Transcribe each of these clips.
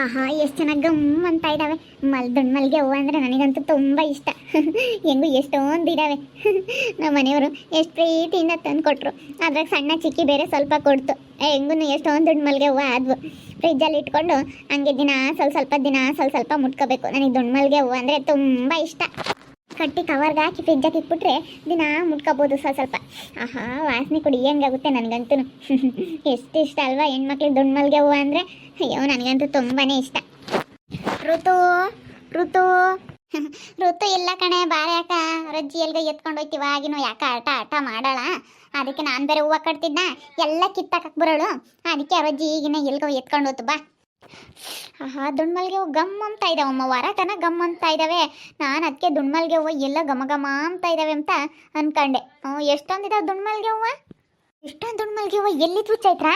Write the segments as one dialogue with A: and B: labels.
A: ಆಹಾ ಎಷ್ಟು ಚೆನ್ನಾಗಿ ಗಮ್ ಅಂತ ಇದ್ದಾವೆ. ದುಂಡು ಮಲ್ಲಿಗೆ ಹೂವು ಅಂದರೆ ನನಗಂತೂ ತುಂಬ ಇಷ್ಟ. ಹೆಂಗು ಎಷ್ಟೊಂದು ಇದ್ದಾವೆ. ನಮ್ಮ ಮನೆಯವರು ಎಷ್ಟು ಪ್ರೀತಿಯಿಂದ ತಂದು ಕೊಟ್ಟರು. ಅದ್ರಾಗ ಸಣ್ಣ ಚಿಕ್ಕಿ ಬೇರೆ ಸ್ವಲ್ಪ ಕೊಡ್ತು. ಹೆಂಗೂ ಎಷ್ಟೊಂದು ದುಂಡು ಮಲ್ಲಿಗೆ ಹೂವು ಆದವು. ಫ್ರಿಜ್ಜಲ್ಲಿ ಇಟ್ಕೊಂಡು ಹಂಗೆ ದಿನ ಸ್ವಲ್ಪ ಸ್ವಲ್ಪ ಮುಟ್ಕೋಬೇಕು. ನನಗೆ ದುಂಡು ಮಲ್ಲಿಗೆ ಹೂವು ಅಂದರೆ ತುಂಬ ಇಷ್ಟ. ಕಟ್ಟಿ ಕವರ್ಗೆ ಹಾಕಿ ಫ್ರಿಜ್ಜಾಗಿ ಇಟ್ಬಿಟ್ರೆ ದಿನ ಮುಟ್ಕೋಬೋದು ಸ್ವಲ್ಪ. ಆಹಾ ವಾಸನೆ ಕುಡಿ ಹೆಂಗಾಗುತ್ತೆ ನನಗಂತೂ. ಎಷ್ಟು ಇಷ್ಟ ಅಲ್ವಾ ಹೆಣ್ಮಕ್ಳಿಗೆ ದುಂಡು ಮಲ್ಲಿಗೆ ಹೂವು ಅಂದರೆ. ಅಯ್ಯೋ ನನಗಂತೂ ತುಂಬಾ ಇಷ್ಟ. ಋತು ಋತು ಋತು ಇಲ್ಲ ಕಣೆ, ಬಾರೆ ಯಾಕ ರಜ್ಜಿ ಎಲ್ಗ ಎತ್ಕೊಂಡು ಹೋಯ್ತಿವ ಆಗಿನೋ ಯಾಕ ಆಟ ಮಾಡಾಳ. ಅದಕ್ಕೆ ನಾನು ಬೇರೆ ಹೂವು ಕಟ್ತಿದ್ನ ಎಲ್ಲ ಕಿತ್ತಾಕಕ್ಕೆ ಬರೋಳು. ಅದಕ್ಕೆ ಆ ರಜ್ಜಿ ಈಗಿನ ಎಲ್ಗೋ ಎತ್ಕೊಂಡು ಹೋಯ್ತು ಬಾ. ಆಹಾ ದುಂಡು ಮಲ್ಲಿಗೆ ಹೂವು ಗಮ್ ಅಂತ ಇದಾವಮ್ಮ, ವಾರ ತನ ಗಮ್ ಅಂತ ಇದ್ದಾವೆ. ನಾನು ಅದಕ್ಕೆ ದುಂಡು ಮಲ್ಲಿಗೆ ಹೂವು ಎಲ್ಲ ಘಮ ಘಮ ಅಂತ ಇದ್ದಾವೆ ಅಂತ ಅನ್ಕೊಂಡೆ. ಎಷ್ಟೊಂದಿದಾವೆ ದುಂಡು ಮಲ್ಲಿಗೆ ಹೂವು. ಇಷ್ಟೊಂದು ದುಂಡು ಮಲ್ಲಿಗೆ ಹೂವು ಎಲ್ಲಿದ್ವು ಚೈತ್ರ?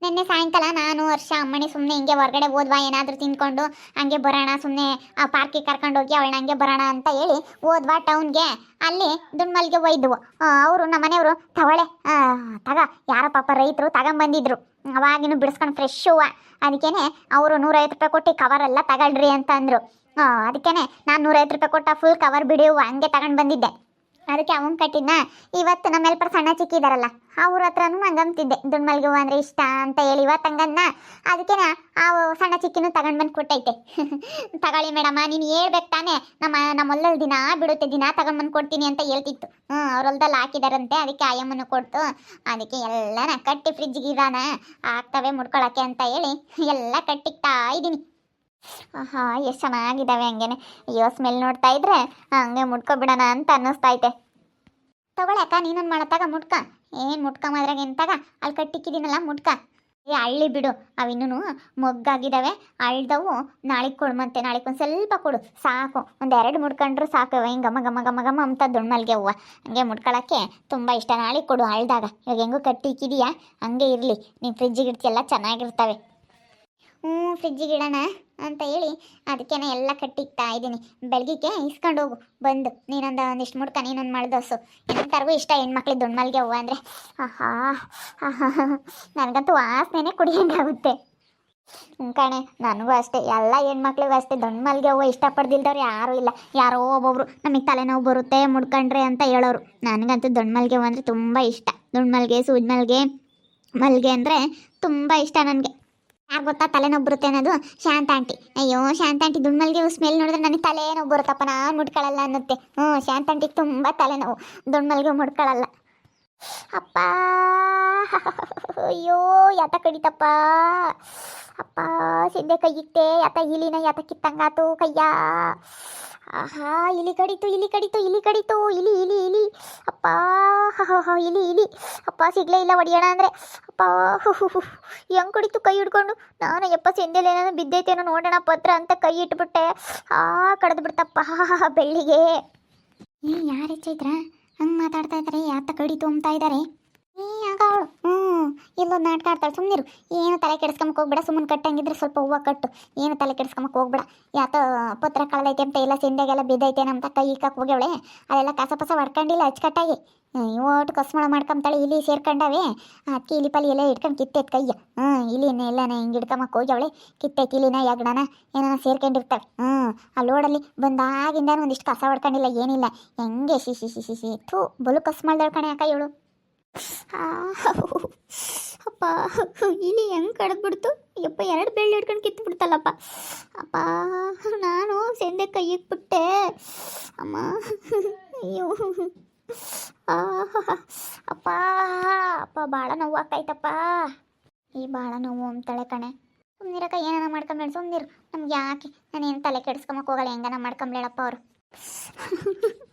A: ನಿನ್ನೆ ಸಾಯಂಕಾಲ ನಾನು ವರ್ಷ ಅಮ್ಮಣಿ ಸುಮ್ಮನೆ ಹಿಂಗೆ ಹೊರಗಡೆ ಹೋದ್ವಾ, ಏನಾದರೂ ತಿನ್ಕೊಂಡು ಹಂಗೆ ಬರೋಣ, ಸುಮ್ಮನೆ ಆ ಪಾರ್ಕಿಗೆ ಕರ್ಕೊಂಡು ಹೋಗಿ ಅವಳನ್ನ ಹಂಗೆ ಬರೋಣ ಅಂತ ಹೇಳಿ ಹೋದ್ವಾ ಟೌನ್ಗೆ. ಅಲ್ಲಿ ದುಂಡು ಮಲ್ಲಿಗೆ ಹೂವು ಇದ್ವು. ಅವರು ನಮ್ಮ ಮನೆಯವರು ತಗೊಳ್ಳೆ ತಗ, ಯಾರೋ ಪಾಪ ರೈತರು ತಗೊಂಬಂದಿದ್ರು. ಅವಾಗಿನೂ ಬಿಡಿಸ್ಕೊಂಡು ಫ್ರೆಶ್ ಹೂವು. ಅದಕ್ಕೇನೆ ಅವರು 150 ರೂಪಾಯಿ ಕೊಟ್ಟು ಕವರೆಲ್ಲ ತಗೊಳ್ರಿ ಅಂತ ಅಂದರು. ಅದಕ್ಕೇನೆ ನಾನು 150 ರೂಪಾಯಿ ಕೊಟ್ಟು ಫುಲ್ ಕವರ್ ಬಿಡಿ ಹೂವು ಹಂಗೆ ತಗೊಂಡು ಬಂದಿದ್ದೆ. ಅದಕ್ಕೆ ಅವನ್ ಕಟ್ಟಿದ್ನ. ಇವತ್ತು ನಮ್ಮ ಹೆಲ್ಪರ್ ಸಣ್ಣ ಚಿಕ್ಕಿದಾರಲ್ಲ ಅವ್ರ ಹತ್ರನೂ ನಂಗೆ ಅಂತಿದ್ದೆ ದುಂಡು ಮಲ್ಲಿಗೆ ಹೂವು ಅಂದರೆ ಇಷ್ಟ ಅಂತ ಹೇಳಿ ಇವತ್ತು ಹಂಗನ್ನ. ಅದಕ್ಕೆ ಆ ಸಣ್ಣ ಚಿಕ್ಕಿನೂ ತಗೊಂಡು ಬಂದು ಕೊಟ್ಟೈತೆ. ತಗೊಳ್ಳಿ ಮೇಡಮ್ಮ, ನೀನು ಹೇಳ್ಬೇಕು ತಾನೇ, ನಮ್ಮ ಹೊಲದಲ್ಲಿ ದಿನ ಬಿಡುತ್ತೆ, ದಿನ ತಗೊಂಡು ಬಂದು ಕೊಡ್ತೀನಿ ಅಂತ ಹೇಳ್ತಿತ್ತು. ಅವ್ರ ಹೊಲದಲ್ಲಿ ಹಾಕಿದಾರಂತೆ, ಅದಕ್ಕೆ ಆಯಮ್ಮನ ಕೊಡ್ತು. ಅದಕ್ಕೆ ಎಲ್ಲನ ಕಟ್ಟಿ ಫ್ರಿಜ್ಗೆ ಇರಾನ ಆಗ್ತವೆ ಮುಡ್ಕೊಳಕ್ಕೆ ಅಂತ ಹೇಳಿ ಎಲ್ಲ ಕಟ್ಟಿಕ್ತಾ ಇದ್ದೀನಿ. ಆಹಾ ಎಷ್ಟು ಚೆನ್ನಾಗಿದ್ದಾವೆ ಹಂಗೇನೆ. ಅಯ್ಯೋ ಸ್ಮೆಲ್ ನೋಡ್ತಾ ಇದ್ರೆ ಹಂಗೆ ಮುಟ್ಕೊಬಿಡೋಣ ಅಂತ ಅನ್ನಿಸ್ತೈತೆ. ತಗೊಳಕ್ಕ ನೀನೊಂದು ಮಾಡತ್ತಾಗ ಮುಟ್ಕ. ಏನು ಮುಟ್ಕೊಂಬದ್ರಾಗ ಎಂತಾಗ ಅಲ್ಲಿ ಕಟ್ಟಿಕ್ಕಿದ್ದೀನಲ್ಲ ಮುಟ್ಕ. ಹಳ್ಳಿ ಬಿಡು, ಅವಿನ್ನೂ ಮೊಗ್ಗಾಗಿದ್ದಾವೆ. ಅಳ್ದವು ನಾಳೆಗೆ ಕೊಡ್ಮಂತೆ, ನಾಳೆಗೆ ಒಂದು ಸ್ವಲ್ಪ ಕೊಡು ಸಾಕು. ಒಂದೆರಡು ಮುಡ್ಕೊಂಡ್ರು ಸಾಕು. ಹಿಂಗೆ ಘಮ ಘಮ ಘಮ ಘಮ ಅಂತ ದುಂಡು ಮಲ್ಲಿಗೆ ಹೂವು ಹಂಗೆ ಮುಡ್ಕೊಳಕ್ಕೆ ತುಂಬ ಇಷ್ಟ. ನಾಳೆಗೆ ಕೊಡು ಅಳ್ದಾಗ. ಇವಾಗ ಹೆಂಗೂ ಕಟ್ಟಿಕ್ಕಿದೀಯಾ ಹಂಗೆ ಇರಲಿ, ನೀನು ಫ್ರಿಜ್ಜಿಗೆ ಇಡ್ತೀಯಲ್ಲ ಚೆನ್ನಾಗಿರ್ತವೆ. ಫ್ರಿಜ್ಜಿಗೆ ಇಡೋಣ ಅಂತ ಹೇಳಿ ಅದಕ್ಕೆ ಎಲ್ಲ ಕಟ್ಟಿಕ್ತಾ ಇದ್ದೀನಿ. ಬೆಳಗ್ಗೆ ಇಸ್ಕೊಂಡು ಹೋಗು ಬಂದು, ಒಂದಿಷ್ಟು ಮುಡ್ಕ, ನೀನೊಂದು ಮಾಡ್ದೋಸು. ಎಂಥರಿಗೂ ಇಷ್ಟ ಹೆಣ್ಮಕ್ಳಿಗೆ ದುಂಡು ಮಲ್ಲಿಗೆ ಹೂವು ಅಂದರೆ. ಆಹಾ ನನಗಂತೂ ವಾಸನೆ ಕುಡಿಯೋಂಗಾಗುತ್ತೆ. ಕಣೆ ನನಗೂ ಅಷ್ಟೇ, ಎಲ್ಲ ಹೆಣ್ಮಕ್ಳಿಗೂ ಅಷ್ಟೇ. ದುಂಡು ಮಲ್ಲಿಗೆ ಹೂವು ಇಷ್ಟಪಡ್ದಿಲ್ದವ್ರು ಯಾರೂ ಇಲ್ಲ. ಯಾರೋ ಒಬ್ಬೊಬ್ರು ನಮಗೆ ತಲೆನೋವು ಬರುತ್ತೆ ಮುಡ್ಕೊಂಡ್ರೆ ಅಂತ ಹೇಳೋರು. ನನಗಂತೂ ದುಂಡು ಮಲ್ಲಿಗೆ ಹೂವು ಅಂದರೆ ತುಂಬ ಇಷ್ಟ. ದುಂಡು ಮಲ್ಲಿಗೆ, ಸೂಜಿ ಮಲ್ಲಿಗೆ, ಮಲ್ಲಿಗೆ ಅಂದರೆ ತುಂಬ ಇಷ್ಟ ನನಗೆ. ಯಾರು ಗೊತ್ತಾ ತಲೆನೋವು ಬರುತ್ತೆ ಅನ್ನೋದು? ಶಾಂತ ಆಂಟಿ. ಅಯ್ಯೋ ಶಾಂತ ಆಂಟಿ ದುಂಡು ಮಲ್ಲಿಗೆ ಸ್ಮೆಲ್ ನೋಡಿದ್ರೆ ನನಗೆ ತಲೆನೋವು ಬರುತ್ತಪ್ಪ, ನಾನು ಮುಡ್ಕೊಳ್ಳಲ್ಲ ಅನ್ನುತ್ತೆ. ಶಾಂತ ಆಂಟಿಗೆ ತುಂಬ ತಲೆನೋವು, ದುಂಡು ಮಲ್ಲಿಗೆ ಮುಡ್ಕೊಳ್ಳಲ್ಲ. ಅಪ್ಪ ಅಯ್ಯೋ ಯಾತ ಕಡಿತಪ್ಪ ಅಪ್ಪ, ಸಿದ್ದೆ ಕೈಯಿಟ್ಟೆ ಯಾತ ಇಲಿನ ಯಾತ ಕಿತ್ತಂಗಾತು ಕಯ್ಯ. ಆಹಾ ಇಲಿ ಕಡಿತು ಇಲಿ ಕಡಿತು ಇಲಿ ಕಡಿತು ಇಲಿ ಇಲಿ ಇಲಿ ಅಪ್ಪ. ಇಲಿ ಇಲಿ ಅಪ್ಪ, ಸಿಗ್ಲೇ ಇಲ್ಲ ಹೊಡಿಯೋಣ ಅಂದರೆ. ಅಪ್ಪ ಹೆಂಗೆ ಕಡಿತು ಕೈ ಹಿಡ್ಕೊಂಡು. ನಾನು ಎಪ್ಪ ಸೆಂದೆಲೆ ಏನಾದ್ರು ಬಿದ್ದೈತೇನೋ ನೋಡೋಣ ಪತ್ರ ಅಂತ ಕೈ ಇಟ್ಬಿಟ್ಟೆ. ಕಡ್ದು ಬಿಡ್ತಪ್ಪ ಬೆಳ್ಳಿಗೆ. ಯಾರೇ ಚೈತ್ರ ಹಂಗೆ ಮಾತಾಡ್ತಾ ಇದ್ದಾರೆ? ಯಾತ ಕಡಿತು ಅಂತ ಇದ್ದಾರೆ? ಆಗ ಅವಳು ಇಲ್ಲೊಂದು ನಾಟಕ ಆಡ್ತಾಳೆ. ಸುಮ್ಮನಿರು, ಏನು ತಲೆ ಕೆಡಿಸ್ಕೊಂಬಕ್ಕೆ ಹೋಗ್ಬೇಡ. ಸುಮ್ಮನೆ ಕಟ್ಟಂಗಿದ್ರೆ ಸ್ವಲ್ಪ ಹೂವು ಕಟ್ಟು, ಏನು ತಲೆ ಕೆಡಿಸ್ಕೊಂಬಕ್ಕೆ ಹೋಗ್ಬೇಡ. ಯಾತ ಪತ್ರ ಕಳೆದೈತೆ ಅಂತ ಎಲ್ಲ ಸೆಂದೆಗೆಲ್ಲ ಬಿದ್ದೈತೆ ಅಂತ ಕೈ ಇಕ್ಕಕ್ಕೆ ಹೋಗ್ಯವಳೆ. ಅದೆಲ್ಲ ಕಸ ಹೊಡ್ಕೊಂಡಿಲ್ಲ ಅಚ್ಚುಕಟ್ಟಾಗಿ. ಓಟು ಕಸ್ಮಳ ಮಾಡ್ಕೊಂತಾಳೆ. ಇಲ್ಲಿ ಸೇರ್ಕೊಂಡವೆ. ಅದಕ್ಕೆ ಇಲಿ ಪಲಿ ಎಲ್ಲ ಇಟ್ಕೊಂಡು ಕಿತ್ತೈತೆ ಕೈಯ. ಇಲಿನ ಎಲ್ಲನ ಹಿಂಗೆ ಹಿಡ್ಕೊಂಬಕ್ಕೆ ಹೋಗ್ಯವಳೆ. ಕಿತ್ತೈತೆ ಇಲಿನ ಯಗಣನ ಏನಾನ ಸೇರ್ಕೊಂಡಿರ್ತವೆ. ಅಲ್ಲಿ ಓಡಲ್ಲಿ ಬಂದಾಗಿಂದ ಒಂದಿಷ್ಟು ಕಸ ಹೊಡ್ಕೊಂಡಿಲ್ಲ ಏನಿಲ್ಲ. ಹೆಂಗೆ ಶಿಶಿ ಥೂ ಬಲು ಕಸ್ಮಳ್ದಳ ಕಣೆ ಅಕ್ಕ ಇವಳು. ಅಪ್ಪ ಇಲಿ ಹೆಂಗೆ ಕಡ್ದ್ಬಿಡ್ತು ಯಪ್ಪ. 2 ಬೆಳ್ಳಿ ಹಿಡ್ಕೊಂಡು ಕಿತ್ತು ಬಿಡ್ತಲ್ಲಪ್ಪ. ಅಪ್ಪ ನಾನು ಸೆಂದೆ ಕೈ ಇಟ್ಬಿಟ್ಟೆ ಅಮ್ಮ. ಅಯ್ಯೋ ಅಪ್ಪ ಅಪ್ಪ ಭಾಳ ನೋವು ಆಗ್ತಾಯ್ತಪ್ಪ. ಈ ಭಾಳ ನೋವು ಅಂತಾಳೆ ಕಣೆ. ಸುಮ್ಮನಿರಕ್ಕ, ಏನಾನ ಮಾಡ್ಕೊಂಬೇಡ ಸುಮ್ಮನಿರು. ನಮ್ಗೆ ಯಾಕೆ, ನಾನೇನು ತಲೆ ಕೆಡಿಸ್ಕೊಂಬಕ್ಕೆ ಹೋಗಲ್ಲ. ಹೆಂಗನ ಮಾಡ್ಕೊಂಬ್ಲೇಳಪ್ಪ ಅವರು.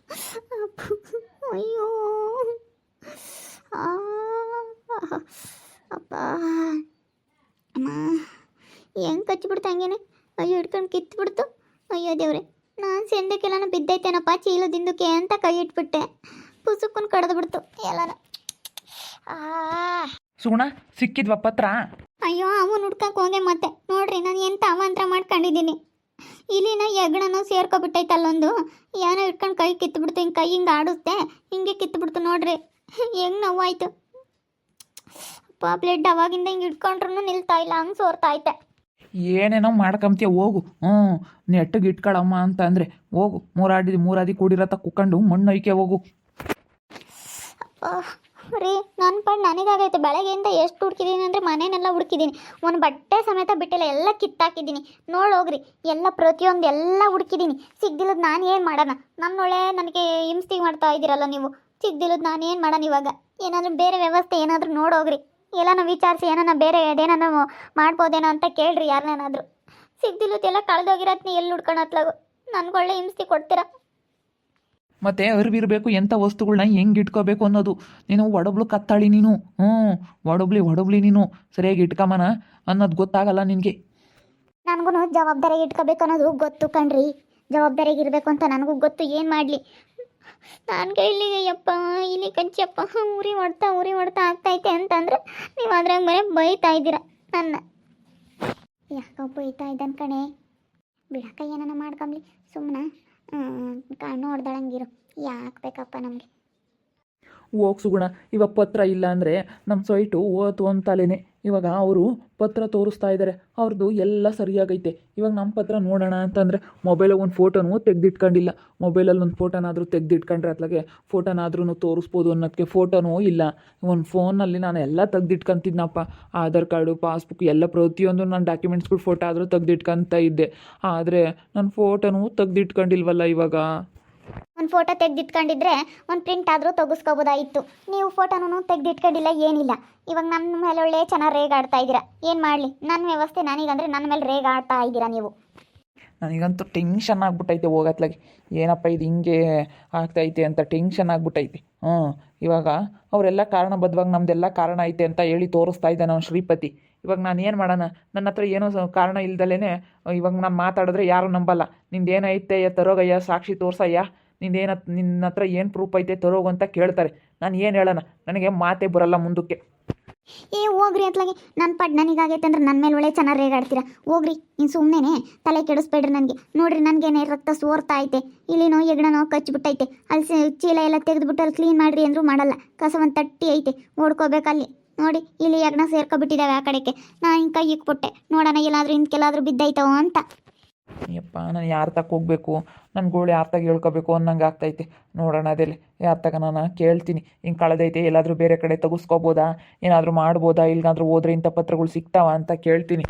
A: ಅಯ್ಯೋ ಅಪ್ಪ ಅಮ್ಮ ಹೆಂಗೆ ಕಚ್ಚಿಬಿಡ್ತು ಹಂಗೇನೆ. ಅಯ್ಯೋ ಹಿಡ್ಕೊಂಡು ಕಿತ್ಬಿಡ್ತು. ಅಯ್ಯೋ ದೇವ್ರೆ, ನಾನು ಸೆಂದಕ್ಕೆಲ್ಲ ಬಿದ್ದೈತೇನಪ್ಪ ಚೀಲದಿಂದಕ್ಕೆ ಅಂತ ಕೈ ಇಟ್ಬಿಟ್ಟೆ. ಪುಸುಕ್ಕನ್ನು ಕಡ್ದು ಬಿಡ್ತು ಎಲ್ಲನ.
B: ಸುಗುಣ ಸಿಕ್ಕಿದ್ವ ಪತ್ರ?
A: ಅಯ್ಯೋ ಅವನು ಹುಡ್ಕಕ್ಕೆ ಹೋಗೆ ಮತ್ತೆ ನೋಡ್ರಿ, ನಾನು ಎಂತ ಅವಾಂತರ ಮಾಡ್ಕೊಂಡಿದ್ದೀನಿ. ಇಲ್ಲಿನ ಹೆಗ್ಣನೋ ಸೇರ್ಕೊಬಿಟ್ಟೈತಲ್ಲೊಂದು. ಏನೋ ಇಟ್ಕೊಂಡು ಕೈ ಕಿತ್ಬಿಡ್ತು. ಹಿಂಗೆ ಕೈ ಹಿಂಗೆ ಆಡುತ್ತೆ, ಹಿಂಗೆ ಕಿತ್ಬಿಡ್ತು ನೋಡ್ರಿ. ಹೆಂಗೆ ನೋವಾಯ್ತು ಅಪ್ಪ. ಬ್ಲಡ್ ಅವಾಗಿಂದ ಹಿಂಗೆ ಇಟ್ಕೊಂಡ್ರೂ ನಿಲ್ತಾ ಇಲ್ಲ, ಹಂಗೆ ಸೋರ್ತಾ ಐತೆ.
B: ಏನೇನೋ ಮಾಡ್ಕೊಂತೀಯ ಹೋಗು. ನೆಟ್ಟಿಗೆ ಇಟ್ಕೊಳಮ್ಮ ಅಂತ ಅಂದರೆ ಹೋಗು. ಮೂರಾದಿ ಕೂಡಿರತ್ತ ಕುಕ್ಕಂಡು ಮಣ್ಣು ಒಯ್ಕೆ ಹೋಗು.
A: ರೀ ನನ್ನ ಪಾಡು ನನಗಾಗೈತೆ. ಬೆಳಗ್ಗೆಯಿಂದ ಎಷ್ಟು ಹುಡುಕಿದ್ದೀನಿ ಅಂದರೆ ಮನೆಯನ್ನೆಲ್ಲ ಹುಡುಕಿದ್ದೀನಿ, ಒಂದು ಬಟ್ಟೆ ಸಮೇತ ಬಿಟ್ಟಿಲ್ಲ, ಎಲ್ಲ ಕಿತ್ತಾಕಿದ್ದೀನಿ. ನೋಡೋಗ್ರಿ ಎಲ್ಲ ಪ್ರತಿಯೊಂದು ಎಲ್ಲ ಹುಡುಕಿದ್ದೀನಿ. ಸಿಗ್ದಿಲ್ಲದ ನಾನು ಏನು ಮಾಡೋಣ? ನನ್ನೊಳೆ ನನಗೆ ಹಿಂಸೆ ಮಾಡ್ತಾ ಇದ್ದೀರಲ್ಲ ನೀವು. ಸಿಗ್ದಿಲ್ಲದ ನಾನು ಏನು ಮಾಡೋಣ ಇವಾಗ? ಏನಾದರೂ ಬೇರೆ ವ್ಯವಸ್ಥೆ ಏನಾದರೂ ನೋಡೋಗ್ರಿ. ಎಲ್ಲನೂ ವಿಚಾರಿಸಿ ಏನಾನ ಬೇರೆ ಅದೇನೋ ಮಾಡ್ಬೋದೇನೋ ಅಂತ ಕೇಳ್ರಿ ಯಾರನ್ನಾದ್ರೂ. ಸಿಗ್ದಿಲ್ಲದ ಎಲ್ಲ ಕಳೆದೋಗಿರತ್ನಿ ಎಲ್ಲಿ ಹುಡ್ಕೊಳತ್ಲಾಗು. ನನಗೊಳ್ಳೆ ಹಿಂಸೆ ಕೊಡ್ತೀರಾ?
B: ಮತ್ತು ಅರಿವಿರಬೇಕು ಎಂಥ ವಸ್ತುಗಳನ್ನ ಹೆಂಗೆ ಇಟ್ಕೋಬೇಕು ಅನ್ನೋದು. ನೀನು ಒಡಬ್ಳು ಕತ್ತಾಳಿ ನೀನು. ಒಡಬ್ಳಿ ನೀನು. ಸರಿಯಾಗಿ ಇಟ್ಕೊಂಬನ ಅನ್ನೋದು ಗೊತ್ತಾಗಲ್ಲ ನಿನಗೆ.
A: ನನಗೂ ಜವಾಬ್ದಾರಿಗೆ ಇಟ್ಕೋಬೇಕು ಅನ್ನೋದು ಗೊತ್ತು ಕಣ್ರಿ. ಜವಾಬ್ದಾರಿಗೆ ಇರಬೇಕು ಅಂತ ನನಗೂ ಗೊತ್ತು. ಏನು ಮಾಡಲಿ? ನಾನು ಕೈಲಿಗೆ ಯಪ್ಪ ಇಲ್ಲಿ ಕಂಚಪ್ಪ ಉರಿ ಹೊಡ್ತಾ ಆಗ್ತೈತೆ ಅಂತಂದ್ರೆ ನೀವು ಅದ್ರಾಗ ಮನೆ ಬೈತಾ ಇದ್ದೀರ ನನ್ನ. ಯಾಕೋ ಬೈತಾ ಇದ್ದಾನೆ ಕಣೆ. ಬಿಡಕ್ಕ ಏನಾನ ಮಾಡ್ಕೊಂಬ್ಲಿ ಸುಮ್ಮನೆ. ಕಣ್ಣು ಹೊಡ್ದಳಂಗಿರು. ಯಾಕೆ ಬೇಕಪ್ಪ ನಮಗೆ?
B: ಹೋಗಿ ಸುಗುಣ. ಇವಾಗ ಪತ್ರ ಇಲ್ಲ ಅಂದರೆ ನಮ್ಮ ಸೈಟು ಓತು ಅಂತಲೇನೆ. ಇವಾಗ ಅವರು ಪತ್ರ ತೋರಿಸ್ತಾ ಇದ್ದಾರೆ, ಅವ್ರದ್ದು ಎಲ್ಲ ಸರಿಯಾಗೈತೆ. ಇವಾಗ ನಮ್ಮ ಪತ್ರ ನೋಡೋಣ ಅಂತಂದರೆ ಮೊಬೈಲಾಗ ಒಂದು ಫೋಟೋನೂ ತೆಗೆದಿಟ್ಕೊಂಡಿಲ್ಲ. ಮೊಬೈಲಲ್ಲಿ ಒಂದು ಫೋಟೋನಾದರೂ ತೆಗೆದಿಟ್ಕೊಂಡ್ರೆ ಅತ್ಲಾಗೆ ಫೋಟೋನಾದ್ರೂ ತೋರಿಸ್ಬೋದು ಅನ್ನೋದಕ್ಕೆ ಫೋಟೋನೂ ಇಲ್ಲ. ಒಂದು ಫೋನಲ್ಲಿ ನಾನು ಎಲ್ಲ ತೆಗೆದಿಟ್ಕೊಂತಿದ್ನಪ್ಪ. ಆಧಾರ್ ಕಾರ್ಡು, ಪಾಸ್ಬುಕ್ ಎಲ್ಲ ಪ್ರತಿಯೊಂದು ನನ್ನ ಡಾಕ್ಯುಮೆಂಟ್ಸ್ಗಳು ಫೋಟೋ ಆದರೂ ತೆಗೆದಿಟ್ಕೊತ ಇದ್ದೆ. ಆದರೆ ನನ್ನ ಫೋಟೋನೂ ತೆಗೆದಿಟ್ಕೊಂಡಿಲ್ವಲ್ಲ ಇವಾಗ.
A: ಒಂದು ಫೋಟೋ ತೆಗೆದಿಟ್ಕೊಂಡಿದ್ರೆ ಒಂದು ಪ್ರಿಂಟ್ ಆದರೂ ತೆಗೆಸ್ಕೋಬೋದಾಯಿತು. ನೀವು ಫೋಟೋನೂ ತೆಗೆದಿಟ್ಕೊಂಡಿಲ್ಲ, ಏನಿಲ್ಲ. ಇವಾಗ ನನ್ನ ಮೇಲೆ ಒಳ್ಳೆ ಚೆನ್ನಾಗಿ ರೇಗಾಡ್ತಾ ಇದ್ದೀರಾ. ಏನು ಮಾಡಲಿ? ನನ್ನ ವ್ಯವಸ್ಥೆ ನನಗಂದರೆ ನನ್ನ ಮೇಲೆ ರೇಗಾಡ್ತಾ ಇದ್ದೀರಾ ನೀವು.
B: ನನಗಂತೂ ಟೆನ್ಷನ್ ಆಗ್ಬಿಟ್ಟೈತೆ ಹೋಗತ್ಲಾಗೆ. ಏನಪ್ಪ ಇದು ಹಿಂಗೆ ಆಗ್ತೈತೆ ಅಂತ ಟೆನ್ಷನ್ ಆಗ್ಬಿಟ್ಟೈತೆ. ಇವಾಗ ಅವರೆಲ್ಲ ಕಾರಣಬದ್ಧವಾಗಿ ನಮ್ಮದೆಲ್ಲ ಕಾರಣ ಐತೆ ಅಂತ ಹೇಳಿ ತೋರಿಸ್ತಾ ಇದ್ದಾನೆ ಅವ್ನು ಶ್ರೀಪತಿ. ಇವಾಗ ನಾನು ಏನು ಮಾಡೋಣ? ನನ್ನ ಹತ್ರ ಏನೋ ಕಾರಣ ಇಲ್ದಲೇ ಇವಾಗ ನಾನು ಮಾತಾಡಿದ್ರೆ ಯಾರೂ ನಂಬಲ್ಲ. ನಿಂದೇನೈತೆ ತರೋಗಯ್ಯ, ಸಾಕ್ಷಿ ತೋರ್ಸಯ್ಯ, ನಿನ್ನ ಹತ್ರ ಏನು ಪ್ರೂಫ್ ಐತೆ ತರೋಗು ಅಂತ ಕೇಳ್ತಾರೆ. ನಾನು ಏನು ಹೇಳೋಣ? ನನಗೆ ಮಾತೇ ಬರಲ್ಲ ಮುಂದಕ್ಕೆ.
A: ಹೋಗ್ರಿ ಅತ್ಲಾಗೆ. ನನ್ನ ಪಾಡು ನನಗಾಗೈತೆ ಅಂದ್ರೆ ನನ್ನ ಮೇಲೆ ಒಳ್ಳೆ ಚೆನ್ನಾಗಿ ರೇಗಾಡ್ತೀರಾ. ಹೋಗ್ರಿ ಇನ್ನು ಸುಮ್ಮನೆ ತಲೆ ಕೆಡಿಸ್ಬೇಡ್ರಿ ನನಗೆ. ನೋಡ್ರಿ ನನಗೇನೆ ರಕ್ತ ಸೋರ್ತಾ ಐತೆ, ಇಲ್ಲಿನೋ ಎಗಡನೋ ಕಚ್ಚಿಬಿಟ್ಟೈತೆ. ಅಲ್ಲಿ ಚೀಲ ಎಲ್ಲ ತೆಗೆದುಬಿಟ್ಟು ಅಲ್ಲಿ ಕ್ಲೀನ್ ಮಾಡಿರಿ ಅಂದರೂ ಮಾಡಲ್ಲ. ಕಸ ಒಂದು ತಟ್ಟಿ ಐತೆ, ಓಡ್ಕೋಬೇಕಲ್ಲಿ. ನೋಡಿ ಇಲ್ಲಿ ಎಗಣ ಸೇರ್ಕೊಬಿಟ್ಟಿದ್ದಾವೆ ಆ ಕಡೆಗೆ. ನಾನು ಹಿಂಗೆ ಕೈ ಇಕ್ಬಿಟ್ಟೆ, ನೋಡೋಣ ಎಲ್ಲಾದರೂ ಇಂದಕ್ಕೆಲ್ಲಾದರೂ ಬಿದ್ದೈತವ ಅಂತ.
B: ಯಪ್ಪ, ನಾನು ಯಾರ ತಕ್ಕ ಹೋಗಬೇಕು? ನನ್ನ ಗೋಳು ಯಾರ ತಗ ಹೇಳ್ಕೊಬೇಕು ಅನ್ನಂಗೆ ಆಗ್ತೈತೆ. ನೋಡೋಣ ಅದೇಲಿ ಯಾರ ತಗ ನಾನು ಕೇಳ್ತೀನಿ. ಹಿಂಗೆ ಕಳೆದೈತೆ, ಎಲ್ಲಾದರೂ ಬೇರೆ ಕಡೆ ತೆಗೆಸ್ಕೋಬೋದಾ, ಏನಾದರೂ ಮಾಡ್ಬೋದಾ, ಇಲ್ಲಾಂದ್ರೂ ಹೋದ್ರೆ ಇಂಥ ಪತ್ರಗಳು ಸಿಗ್ತಾವ ಅಂತ ಕೇಳ್ತೀನಿ.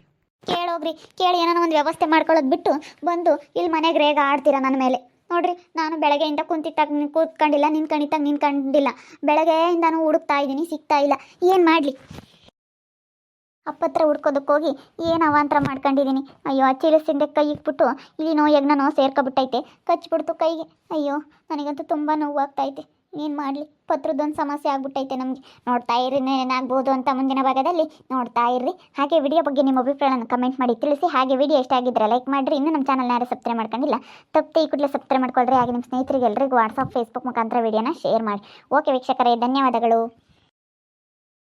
A: ಕೇಳೋಗ್ರಿ, ಕೇಳಿ ಏನಾನ ಒಂದು ವ್ಯವಸ್ಥೆ ಮಾಡ್ಕೊಳ್ಳೋದು ಬಿಟ್ಟು ಬಂದು ಇಲ್ಲಿ ಮನೆಗೆ ರೇಗ ಆಡ್ತೀರಾ ನನ್ನ ಮೇಲೆ. ನೋಡ್ರಿ ನಾನು ಬೆಳಗ್ಗೆಯಿಂದ ಕೂತ್ಕೊಂಡಿಲ್ಲ, ನಿಂತ್ಕೊಂಡಿಲ್ಲ. ಬೆಳಗ್ಗೆಯಿಂದನೂ ಹುಡುಕ್ತಾ ಇದ್ದೀನಿ, ಸಿಗ್ತಾ ಇಲ್ಲ. ಏನು ಮಾಡಲಿ? ಅಪ್ಪತ್ರ ಹುಡ್ಕೋದಕ್ಕೋಗಿ ಏನು ಅವಾಂತರ ಮಾಡ್ಕೊಂಡಿದ್ದೀನಿ. ಅಯ್ಯೋ ಚೀಲಸಿಂದೆ ಕೈ ಇಕ್ಬಿಟ್ಟು ಇಲ್ಲಿ ಎಗ್ನೋ ಸೇರ್ಕೊಬಿಟ್ಟೈತೆ, ಕಚ್ಬಿಡ್ತು ಕೈಗೆ. ಅಯ್ಯೋ ನನಗಂತೂ ತುಂಬ ನೋವಾಗ್ತೈತೆ. ಏನು ಮಾಡಲಿ? ಪತ್ರದೊಂದು ಸಮಸ್ಯೆ ಆಗ್ಬಿಟ್ಟೈತೆ ನಮಗೆ. ನೋಡ್ತಾ ಇರ್ರಿ ಏನಾಗ್ಬೋದು ಅಂತ ಮುಂದಿನ ಭಾಗದಲ್ಲಿ ನೋಡ್ತಾ ಇರ್ರಿ. ಹಾಗೆ ವಿಡಿಯೋ ಬಗ್ಗೆ ನಿಮ್ಮ ಅಭಿಪ್ರಾಯವನ್ನು ಕಮೆಂಟ್ ಮಾಡಿ ತಿಳಿಸಿ. ಹಾಗೆ ವಿಡಿಯೋ ಇಷ್ಟ ಆಗಿದ್ದರೆ ಲೈಕ್ ಮಾಡಿರಿ. ಇನ್ನೂ ನಮ್ಮ ಚಾನಲ್ನ ಯಾರು ಸಬ್ಸ್ಕ್ರೈಬ್ ಮಾಡ್ಕೊಂಡಿಲ್ಲ ತಪ್ಪದೆ ಈ ಕೂಡಲೇ ಸಬ್ಸ್ಕ್ರೈಬ್ ಮಾಡ್ಕೊಳ್ರಿ. ಹಾಗೆ ನಿಮ್ಮ ಸ್ನೇಹಿತರಿಗೆ ಎಲ್ಲರಿಗೂ ವಾಟ್ಸಪ್, ಫೇಸ್ಬುಕ್ ಮುಖಾಂತರ ವಿಡಿಯೋನ ಶೇರ್ ಮಾಡಿ. ಓಕೆ ವೀಕ್ಷಕರೇ, ಧನ್ಯವಾದಗಳು.